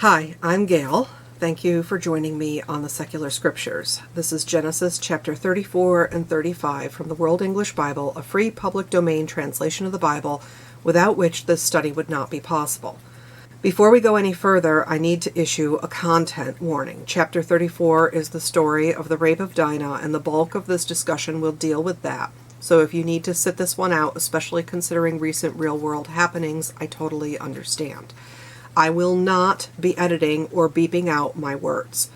Hi, I'm Gail. Thank you for joining me on the Secular Scriptures. This is Genesis chapter 34 and 35 from the World English Bible, a free public domain translation of the Bible, without which this study would not be possible. Before we go any further, I need to issue a content warning. Chapter 34 is the story of the rape of Dinah, and the bulk of this discussion will deal with that. So if you need to sit this one out, especially considering recent real-world happenings, I totally understand. I will not be editing or beeping out my words.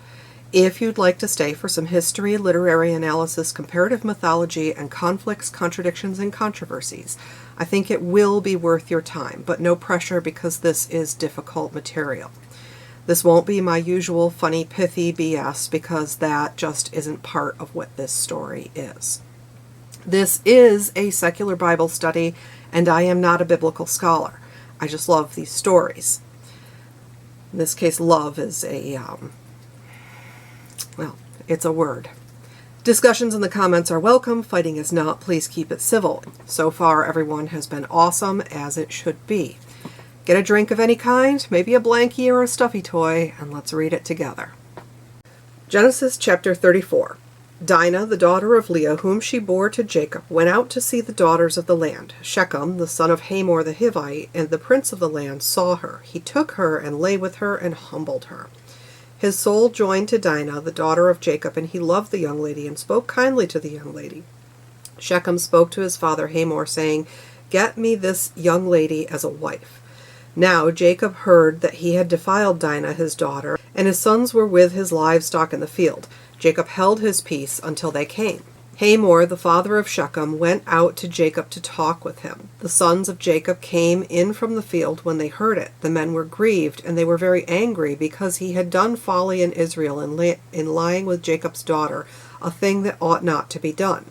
If you'd like to stay for some history, literary analysis, comparative mythology, and conflicts, contradictions, and controversies, I think it will be worth your time, but no pressure because this is difficult material. This won't be my usual funny, pithy BS because that just isn't part of what this story is. This is a secular Bible study, and I am not a biblical scholar. I just love these stories. In this case, love is it's a word. Discussions in the comments are welcome. Fighting is not. Please keep it civil. So far, everyone has been awesome, as it should be. Get a drink of any kind, maybe a blankie or a stuffy toy, and let's read it together. Genesis chapter 34. Dinah, the daughter of Leah, whom she bore to Jacob, went out to see the daughters of the land. Shechem, the son of Hamor the Hivite, and the prince of the land, saw her. He took her and lay with her and humbled her. His soul joined to Dinah, the daughter of Jacob, and he loved the young lady and spoke kindly to the young lady. Shechem spoke to his father Hamor, saying, "Get me this young lady as a wife." Now Jacob heard that he had defiled Dinah his daughter, and his sons were with his livestock in the field. Jacob held his peace until they came. Hamor, the father of Shechem, went out to Jacob to talk with him. The sons of Jacob came in from the field when they heard it. The men were grieved, and they were very angry because he had done folly in Israel in lying with Jacob's daughter, a thing that ought not to be done.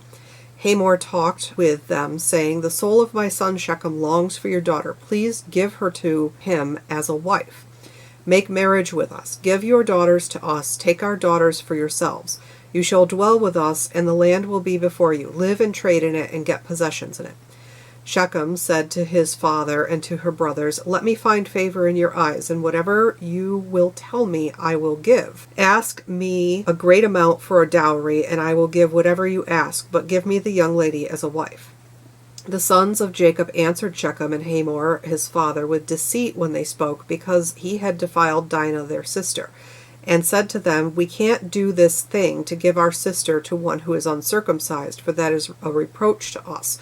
Hamor talked with them, saying, "The soul of my son Shechem longs for your daughter. Please give her to him as a wife. Make marriage with us. Give your daughters to us. Take our daughters for yourselves. You shall dwell with us, and the land will be before you. Live and trade in it and get possessions in it." Shechem said to his father and to her brothers, "Let me find favor in your eyes, and whatever you will tell me I will give. Ask me a great amount for a dowry, and I will give whatever you ask, but give me the young lady as a wife." The sons of Jacob answered Shechem and Hamor his father with deceit when they spoke, because he had defiled Dinah their sister, and said to them, "We can't do this thing to give our sister to one who is uncircumcised, for that is a reproach to us.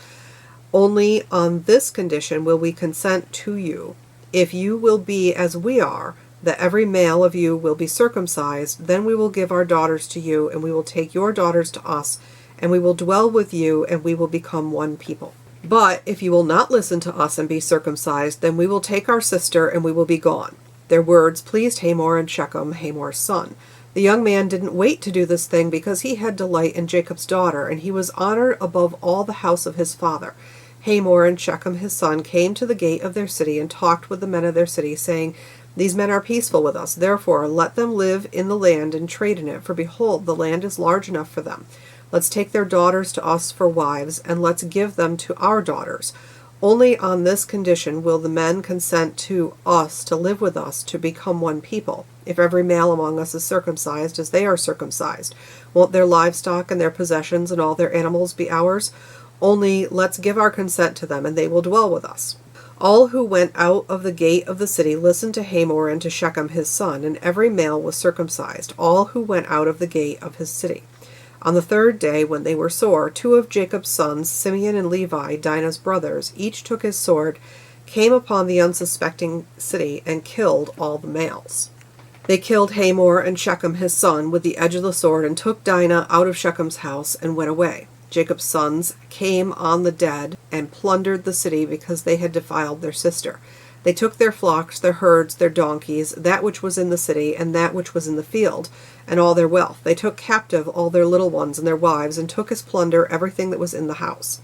Only on this condition will we consent to you. If you will be as we are, that every male of you will be circumcised, then we will give our daughters to you, and we will take your daughters to us, and we will dwell with you, and we will become one people. But if you will not listen to us and be circumcised, then we will take our sister, and we will be gone." Their words pleased Hamor and Shechem, Hamor's son. The young man didn't wait to do this thing because he had delight in Jacob's daughter, and he was honored above all the house of his father. Hamor and Shechem his son came to the gate of their city and talked with the men of their city, saying, "These men are peaceful with us. Therefore let them live in the land and trade in it, for behold, the land is large enough for them. Let's take their daughters to us for wives, and let's give them to our daughters. Only on this condition will the men consent to us to live with us, to become one people. If every male among us is circumcised as they are circumcised, won't their livestock and their possessions and all their animals be ours? Only let's give our consent to them, and they will dwell with us." All who went out of the gate of the city listened to Hamor and to Shechem his son, and every male was circumcised, all who went out of the gate of his city. On the third day, when they were sore, two of Jacob's sons, Simeon and Levi, Dinah's brothers, each took his sword, came upon the unsuspecting city, and killed all the males. They killed Hamor and Shechem his son with the edge of the sword, and took Dinah out of Shechem's house, and went away. Jacob's sons came on the dead, and plundered the city because they had defiled their sister. They took their flocks, their herds, their donkeys, that which was in the city, and that which was in the field, and all their wealth. They took captive all their little ones and their wives, and took as plunder everything that was in the house.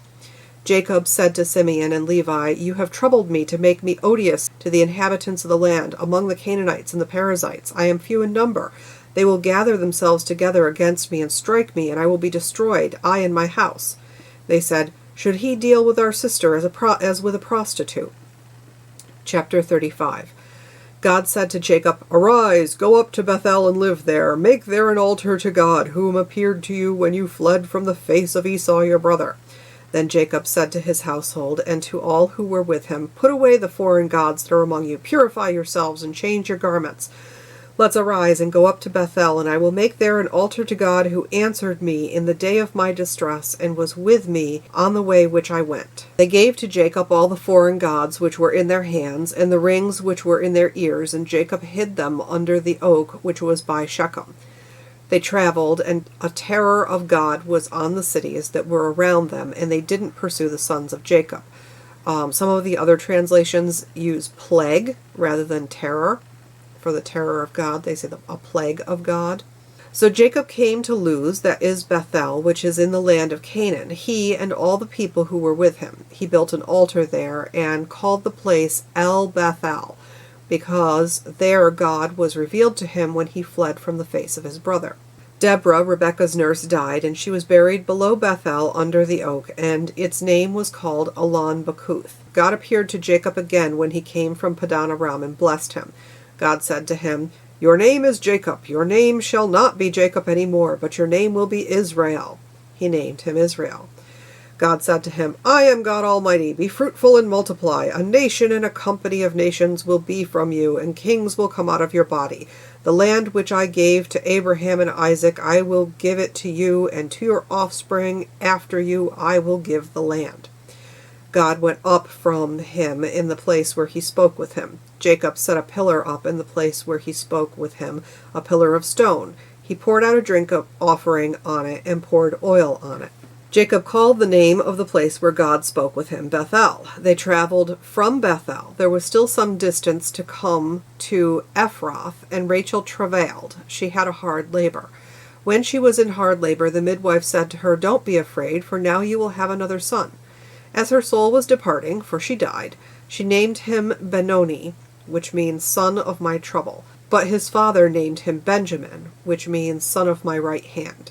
Jacob said to Simeon and Levi, "You have troubled me to make me odious to the inhabitants of the land, among the Canaanites and the Perizzites. I am few in number. They will gather themselves together against me and strike me, and I will be destroyed, I and my house." They said, "Should he deal with our sister as with a prostitute?" Chapter 35. God said to Jacob, "Arise, go up to Bethel and live there. Make there an altar to God, whom appeared to you when you fled from the face of Esau your brother." Then Jacob said to his household and to all who were with him, "Put away the foreign gods that are among you. Purify yourselves and change your garments. Let's arise and go up to Bethel, and I will make there an altar to God who answered me in the day of my distress and was with me on the way which I went." They gave to Jacob all the foreign gods which were in their hands, and the rings which were in their ears, and Jacob hid them under the oak which was by Shechem. They traveled, and a terror of God was on the cities that were around them, and they didn't pursue the sons of Jacob. Some of the other translations use plague rather than terror. For the terror of God, they say a plague of God. So Jacob came to Luz, that is Bethel, which is in the land of Canaan, he and all the people who were with him. He built an altar there and called the place El Bethel, because there God was revealed to him when he fled from the face of his brother. Deborah, Rebekah's nurse, died, and she was buried below Bethel under the oak, and its name was called Elon Bakuth. God appeared to Jacob again when he came from Padan Aram and blessed him. God said to him, "Your name is Jacob. Your name shall not be Jacob any more, but your name will be Israel." He named him Israel. God said to him, "I am God Almighty. Be fruitful and multiply. A nation and a company of nations will be from you, and kings will come out of your body. The land which I gave to Abraham and Isaac, I will give it to you, and to your offspring after you I will give the land." God went up from him in the place where he spoke with him. Jacob set a pillar up in the place where he spoke with him, a pillar of stone. He poured out a drink offering on it and poured oil on it. Jacob called the name of the place where God spoke with him Bethel. They traveled from Bethel. There was still some distance to come to Ephrath, and Rachel travailed. She had a hard labor. When she was in hard labor, the midwife said to her, "Don't be afraid, for now you will have another son." As her soul was departing, for she died, she named him Benoni, which means son of my trouble. But his father named him Benjamin, which means son of my right hand.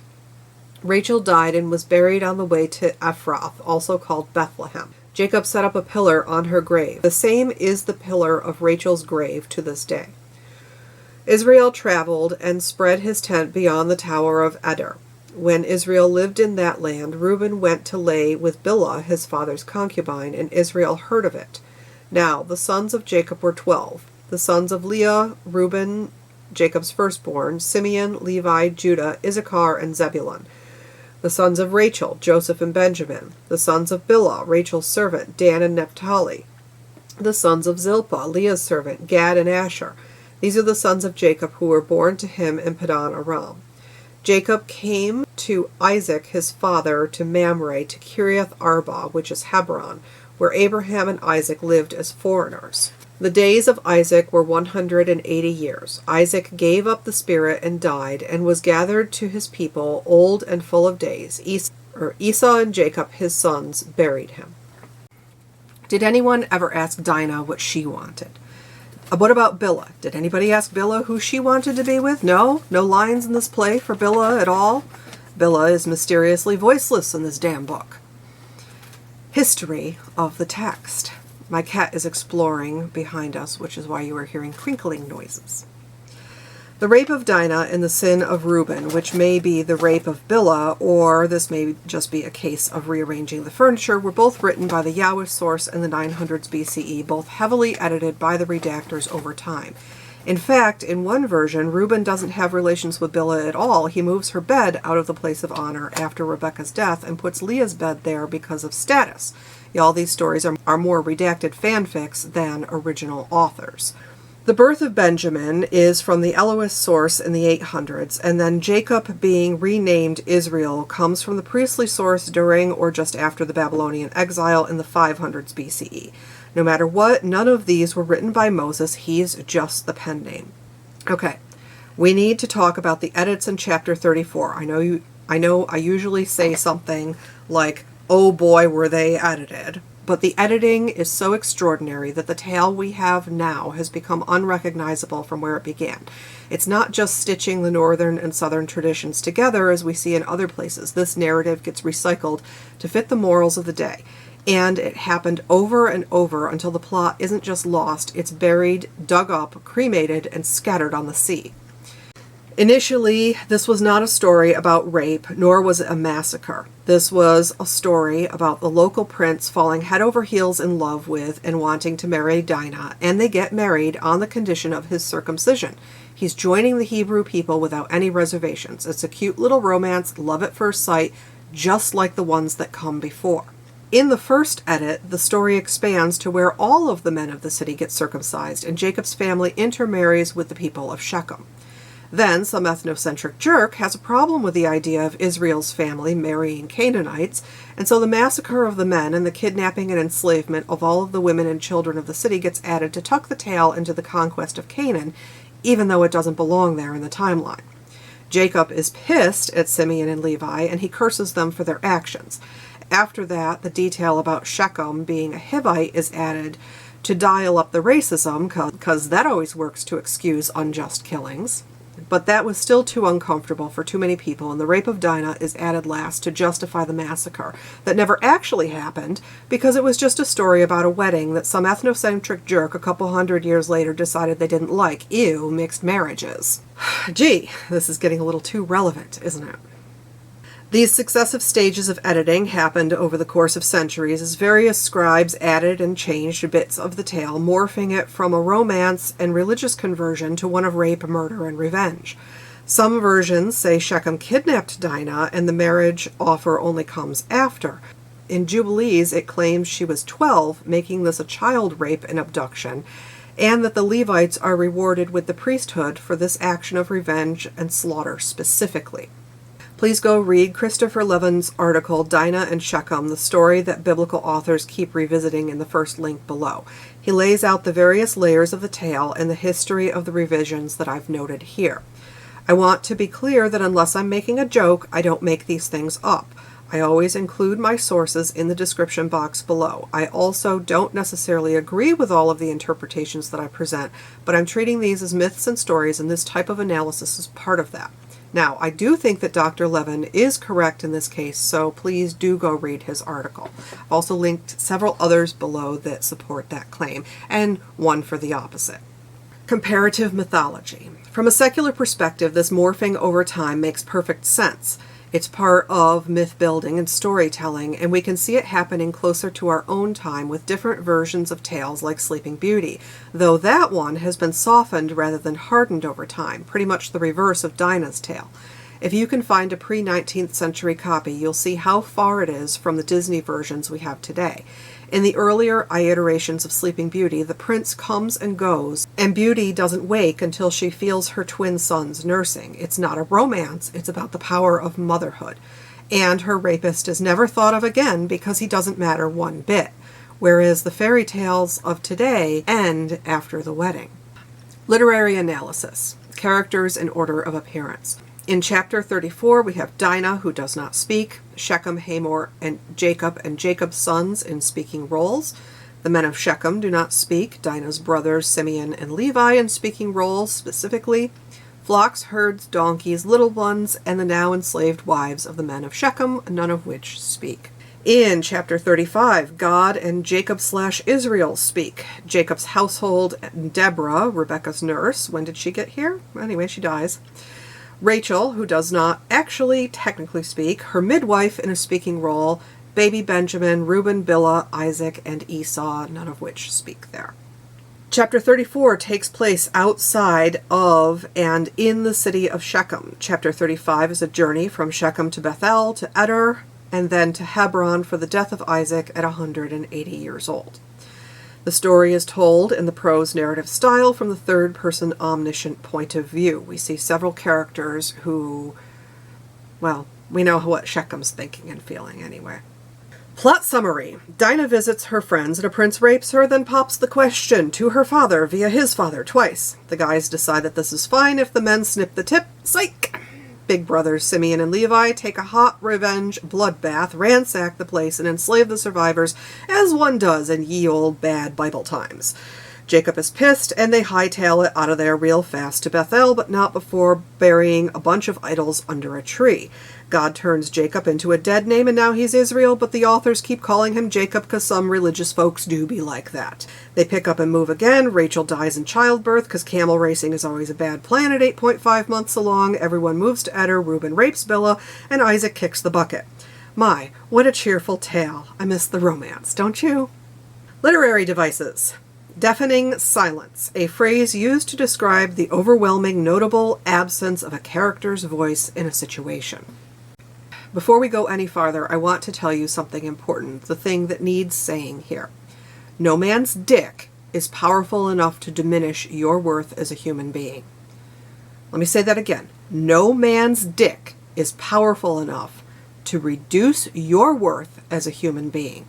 Rachel died and was buried on the way to Ephrath, also called Bethlehem. Jacob set up a pillar on her grave. The same is the pillar of Rachel's grave to this day. Israel traveled and spread his tent beyond the tower of Eder. When Israel lived in that land, Reuben went to lay with Bilhah, his father's concubine, and Israel heard of it. Now the sons of Jacob were 12. The sons of Leah, Reuben, Jacob's firstborn, Simeon, Levi, Judah, Issachar, and Zebulun. The sons of Rachel, Joseph and Benjamin. The sons of Bilhah, Rachel's servant, Dan and Naphtali. The sons of Zilpah, Leah's servant, Gad and Asher. These are the sons of Jacob who were born to him in Padan Aram. Jacob came to Isaac his father to Mamre, to Kiriath Arba, which is Hebron, where Abraham and Isaac lived as foreigners. The days of Isaac were 180 years. Isaac gave up the spirit and died, and was gathered to his people, old and full of days. Esau and Jacob, his sons, buried him. Did anyone ever ask Dinah what she wanted? What about Bilhah? Did anybody ask Bilhah who she wanted to be with? No? No lines in this play for Bilhah at all? Bilhah is mysteriously voiceless in this damn book. History of the text. My cat is exploring behind us, which is why you are hearing crinkling noises. The rape of Dinah and the sin of Reuben, which may be the rape of Bilhah, or this may just be a case of rearranging the furniture, were both written by the Yahweh source in the 900s BCE, both heavily edited by the redactors over time. In fact, in one version, Reuben doesn't have relations with Bilhah at all. He moves her bed out of the place of honor after Rebekah's death and puts Leah's bed there because of status. All these stories are more redacted fanfics than original authors. The birth of Benjamin is from the Elohist source in the 800s, and then Jacob being renamed Israel comes from the priestly source during or just after the Babylonian exile in the 500s BCE. No matter what, none of these were written by Moses. He's just the pen name. Okay, we need to talk about the edits in chapter 34. I know I usually say something like, "Oh boy, were they edited." But the editing is so extraordinary that the tale we have now has become unrecognizable from where it began. It's not just stitching the northern and southern traditions together as we see in other places. This narrative gets recycled to fit the morals of the day. And it happened over and over until the plot isn't just lost, it's buried, dug up, cremated, and scattered on the sea. Initially, this was not a story about rape, nor was it a massacre. This was a story about the local prince falling head over heels in love with and wanting to marry Dinah, and they get married on the condition of his circumcision. He's joining the Hebrew people without any reservations. It's a cute little romance, love at first sight, just like the ones that come before. In the first edit, the story expands to where all of the men of the city get circumcised, and Jacob's family intermarries with the people of Shechem. Then, some ethnocentric jerk has a problem with the idea of Israel's family marrying Canaanites, and so the massacre of the men and the kidnapping and enslavement of all of the women and children of the city gets added to tuck the tale into the conquest of Canaan, even though it doesn't belong there in the timeline. Jacob is pissed at Simeon and Levi, and he curses them for their actions. After that, the detail about Shechem being a Hivite is added to dial up the racism, because that always works to excuse unjust killings. But that was still too uncomfortable for too many people, and the rape of Dinah is added last to justify the massacre that never actually happened, because it was just a story about a wedding that some ethnocentric jerk a couple hundred years later decided they didn't like. Ew, mixed marriages. Gee, this is getting a little too relevant, isn't it? These successive stages of editing happened over the course of centuries as various scribes added and changed bits of the tale, morphing it from a romance and religious conversion to one of rape, murder, and revenge. Some versions say Shechem kidnapped Dinah and the marriage offer only comes after. In Jubilees, it claims she was 12, making this a child rape and abduction, and that the Levites are rewarded with the priesthood for this action of revenge and slaughter specifically. Please go read Christopher Levin's article, Dinah and Shechem, the story that biblical authors keep revisiting, in the first link below. He lays out the various layers of the tale and the history of the revisions that I've noted here. I want to be clear that unless I'm making a joke, I don't make these things up. I always include my sources in the description box below. I also don't necessarily agree with all of the interpretations that I present, but I'm treating these as myths and stories, and this type of analysis is part of that. Now, I do think that Dr. Levin is correct in this case, so please do go read his article. I've also linked several others below that support that claim, and one for the opposite. Comparative mythology. From a secular perspective, this morphing over time makes perfect sense. It's part of myth building and storytelling, and we can see it happening closer to our own time with different versions of tales like Sleeping Beauty, though that one has been softened rather than hardened over time, pretty much the reverse of Dinah's tale. If you can find a pre-19th century copy, you'll see how far it is from the Disney versions we have today. In the earlier iterations of Sleeping Beauty, the prince comes and goes, and Beauty doesn't wake until she feels her twin sons nursing. It's not a romance, it's about the power of motherhood. And her rapist is never thought of again because he doesn't matter one bit, whereas the fairy tales of today end after the wedding. Literary analysis. Characters in order of appearance. In chapter 34, we have Dinah, who does not speak, Shechem, Hamor, and Jacob's sons in speaking roles. The men of Shechem do not speak, Dinah's brothers, Simeon and Levi, in speaking roles specifically. Flocks, herds, donkeys, little ones, and the now enslaved wives of the men of Shechem, none of which speak. In chapter 35, God and Jacob/Israel speak. Jacob's household, Deborah, Rebekah's nurse. When did she get here? Anyway, she dies. Rachel, who does not actually technically speak, her midwife in a speaking role, baby Benjamin, Reuben, Bilhah, Isaac, and Esau, none of which speak there. Chapter 34 takes place outside of and in the city of Shechem. Chapter 35 is a journey from Shechem to Bethel to Eder, and then to Hebron for the death of Isaac at 180 years old. The story is told in the prose narrative style from the third-person omniscient point of view. We see several characters who, well, we know what Shechem's thinking and feeling anyway. Plot summary. Dinah visits her friends and a prince rapes her, then pops the question to her father via his father twice. The guys decide that this is fine if the men snip the tip. Psych! Big brothers Simeon and Levi take a hot revenge bloodbath, ransack the place, and enslave the survivors, as one does in ye old bad Bible times. Jacob is pissed, and they hightail it out of there real fast to Bethel, but not before burying a bunch of idols under a tree. God turns Jacob into a dead name, and now he's Israel, but the authors keep calling him Jacob because some religious folks do be like that. They pick up and move again. Rachel dies in childbirth because camel racing is always a bad plan at 8.5 months along. Everyone moves to Eder. Reuben rapes Bilhah, and Isaac kicks the bucket. My, what a cheerful tale. I miss the romance, don't you? Literary devices. Deafening silence, a phrase used to describe the overwhelming, notable absence of a character's voice in a situation. Before we go any farther, I want to tell you something important, the thing that needs saying here. No man's dick is powerful enough to diminish your worth as a human being. Let me say that again. No man's dick is powerful enough to reduce your worth as a human being.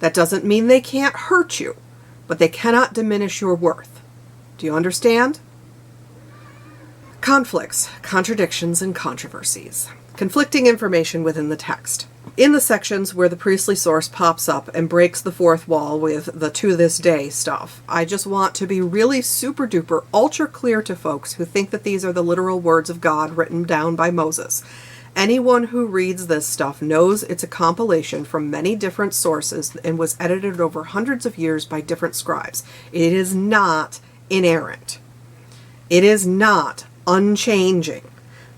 That doesn't mean they can't hurt you, but they cannot diminish your worth. Do you understand? Conflicts, contradictions, and controversies. Conflicting information within the text. In the sections where the priestly source pops up and breaks the fourth wall with the to this day stuff, I just want to be really super duper ultra clear to folks who think that these are the literal words of God written down by Moses. Anyone who reads this stuff knows it's a compilation from many different sources and was edited over hundreds of years by different scribes. It is not inerrant. It is not unchanging.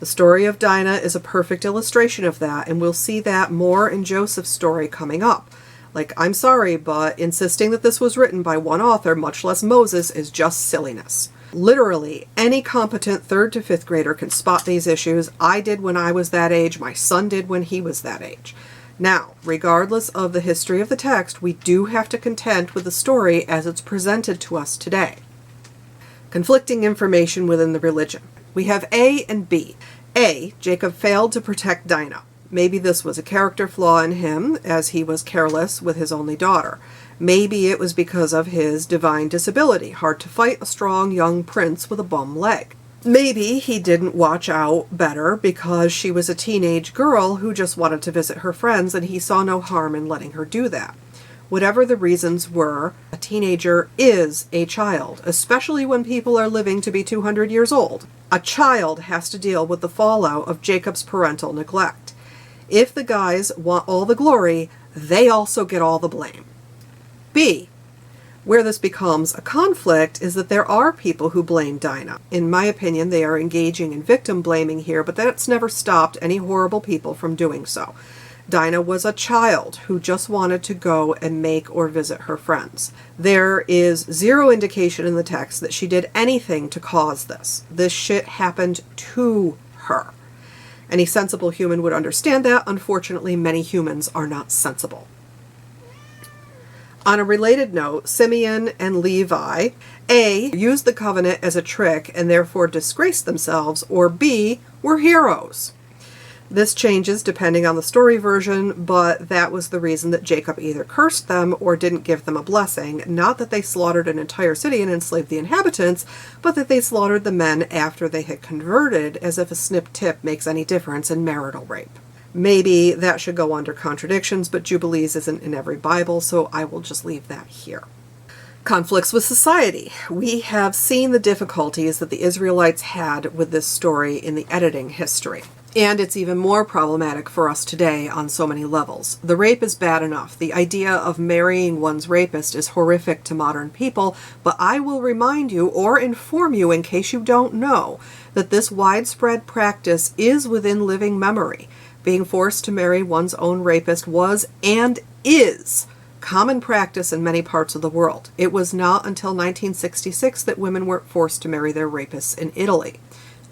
The story of Dinah is a perfect illustration of that, and we'll see that more in Joseph's story coming up. Like, I'm sorry, but insisting that this was written by one author, much less Moses, is just silliness. Literally, any competent 3rd to 5th grader can spot these issues. I did when I was that age. My son did when he was that age. Now, regardless of the history of the text, we do have to contend with the story as it's presented to us today. Conflicting information within the religion. We have A and B. A, Jacob failed to protect Dinah. Maybe this was a character flaw in him, as he was careless with his only daughter. Maybe it was because of his divine disability, hard to fight a strong young prince with a bum leg. Maybe he didn't watch out better because she was a teenage girl who just wanted to visit her friends, and he saw no harm in letting her do that. Whatever the reasons were, a teenager is a child, especially when people are living to be 200 years old. A child has to deal with the fallout of Jacob's parental neglect. If the guys want all the glory, they also get all the blame. B, where this becomes a conflict is that there are people who blame Dinah. In my opinion, they are engaging in victim blaming here, but that's never stopped any horrible people from doing so. Dinah was a child who just wanted to go and make or visit her friends. There is zero indication in the text that she did anything to cause this. This shit happened to her. Any sensible human would understand that. Unfortunately, many humans are not sensible. On a related note, Simeon and Levi, A, used the covenant as a trick and therefore disgraced themselves, or B, were heroes. This changes depending on the story version, but that was the reason that Jacob either cursed them or didn't give them a blessing. Not that they slaughtered an entire city and enslaved the inhabitants, but that they slaughtered the men after they had converted, as if a snip tip makes any difference in marital rape. Maybe that should go under Contradictions, but Jubilees isn't in every Bible, so I will just leave that here. Conflicts with society. We have seen the difficulties that the Israelites had with this story in the editing history. And it's even more problematic for us today on so many levels. The rape is bad enough. The idea of marrying one's rapist is horrific to modern people, but I will remind you or inform you in case you don't know that this widespread practice is within living memory. Being forced to marry one's own rapist was and is common practice in many parts of the world. It was not until 1966 that women weren't forced to marry their rapists in Italy,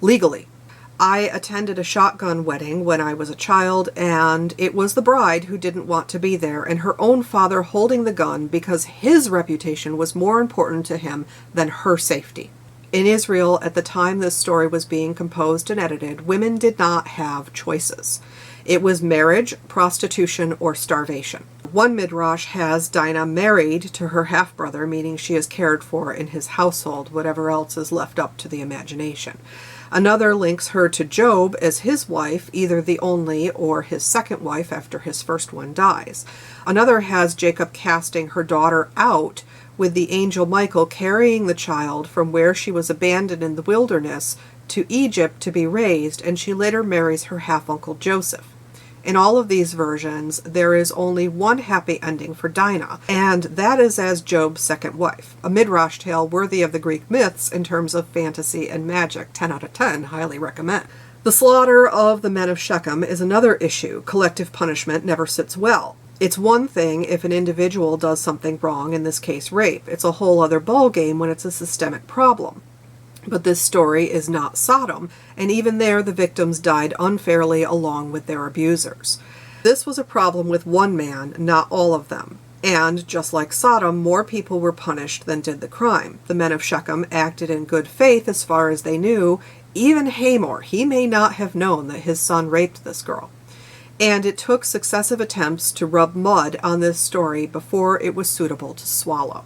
legally. I attended a shotgun wedding when I was a child, and it was the bride who didn't want to be there, and her own father holding the gun because his reputation was more important to him than her safety. In Israel, at the time this story was being composed and edited, women did not have choices. It was marriage, prostitution, or starvation. One midrash has Dinah married to her half-brother, meaning she is cared for in his household, whatever else is left up to the imagination. Another links her to Job as his wife, either the only or his second wife after his first one dies. Another has Jacob casting her daughter out with the angel Michael carrying the child from where she was abandoned in the wilderness to Egypt to be raised, and she later marries her half-uncle Joseph. In all of these versions, there is only one happy ending for Dinah, and that is as Job's second wife, a midrash tale worthy of the Greek myths in terms of fantasy and magic. 10 out of 10, highly recommend. The slaughter of the men of Shechem is another issue. Collective punishment never sits well. It's one thing if an individual does something wrong, in this case rape. It's a whole other ballgame when it's a systemic problem. But this story is not Sodom, and even there the victims died unfairly along with their abusers. This was a problem with one man, not all of them. And, just like Sodom, more people were punished than did the crime. The men of Shechem acted in good faith as far as they knew. Even Hamor, he may not have known that his son raped this girl. And it took successive attempts to rub mud on this story before it was suitable to swallow.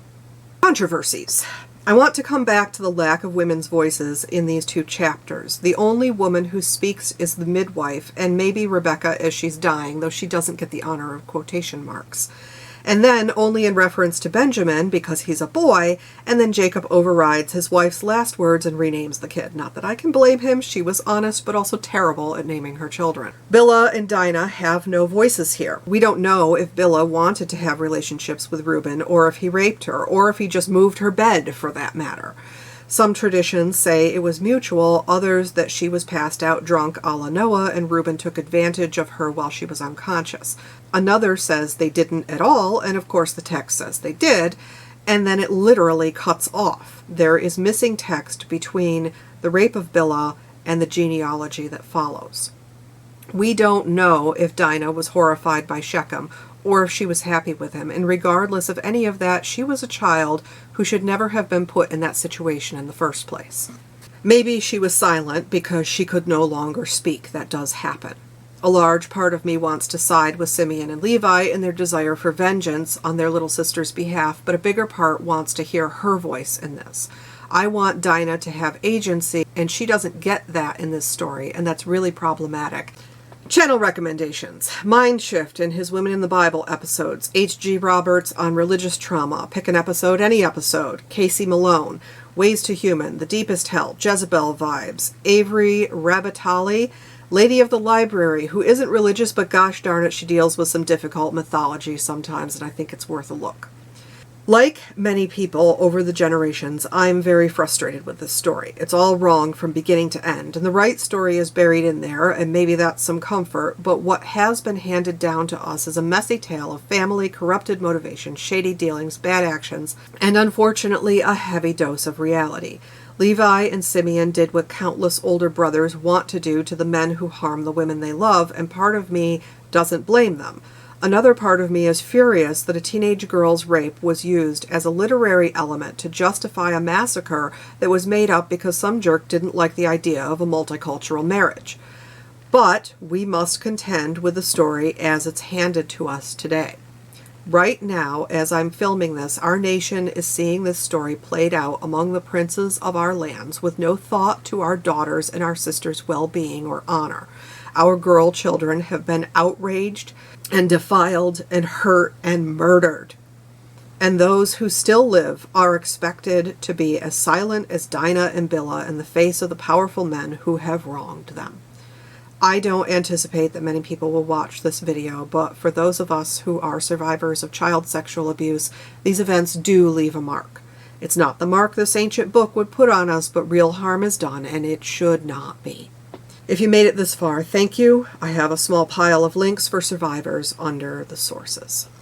Controversies. I want to come back to the lack of women's voices in these two chapters. The only woman who speaks is the midwife, and maybe Rebecca as she's dying, though she doesn't get the honor of quotation marks. And then only in reference to Benjamin, because he's a boy, and then Jacob overrides his wife's last words and renames the kid. Not that I can blame him, she was honest, but also terrible at naming her children. Bilhah and Dinah have no voices here. We don't know if Bilhah wanted to have relationships with Reuben, or if he raped her, or if he just moved her bed, for that matter. Some traditions say it was mutual, others that she was passed out drunk a la Noah and Reuben took advantage of her while she was unconscious. Another says they didn't at all, and of course the text says they did, and then it literally cuts off. There is missing text between the rape of Bilhah and the genealogy that follows. We don't know if Dinah was horrified by Shechem or if she was happy with him, and regardless of any of that, she was a child who should never have been put in that situation in the first place. Maybe she was silent because she could no longer speak. That does happen. A large part of me wants to side with Simeon and Levi in their desire for vengeance on their little sister's behalf, but a bigger part wants to hear her voice in this. I want Dinah to have agency, and she doesn't get that in this story, and that's really problematic. Channel recommendations. Mind Shift in his Women in the Bible episodes. H.G. Roberts on religious trauma. Pick an episode, any episode. Casey Malone. Ways to Human. The Deepest Hell. Jezebel Vibes. Avery Rabatali. Lady of the Library, who isn't religious, but gosh darn it, she deals with some difficult mythology sometimes, and I think it's worth a look. Like many people over the generations, I'm very frustrated with this story. It's all wrong from beginning to end, and the right story is buried in there, and maybe that's some comfort, but what has been handed down to us is a messy tale of family, corrupted motivation, shady dealings, bad actions, and unfortunately a heavy dose of reality. Levi and Simeon did what countless older brothers want to do to the men who harm the women they love, and part of me doesn't blame them. Another part of me is furious that a teenage girl's rape was used as a literary element to justify a massacre that was made up because some jerk didn't like the idea of a multicultural marriage. But we must contend with the story as it's handed to us today. Right now, as I'm filming this, our nation is seeing this story played out among the princes of our lands with no thought to our daughters' and our sisters' well-being or honor. Our girl children have been outraged and defiled and hurt and murdered. And those who still live are expected to be as silent as Dinah and Bilhah in the face of the powerful men who have wronged them. I don't anticipate that many people will watch this video, but for those of us who are survivors of child sexual abuse, these events do leave a mark. It's not the mark this ancient book would put on us, but real harm is done, and it should not be. If you made it this far, thank you. I have a small pile of links for survivors under the sources.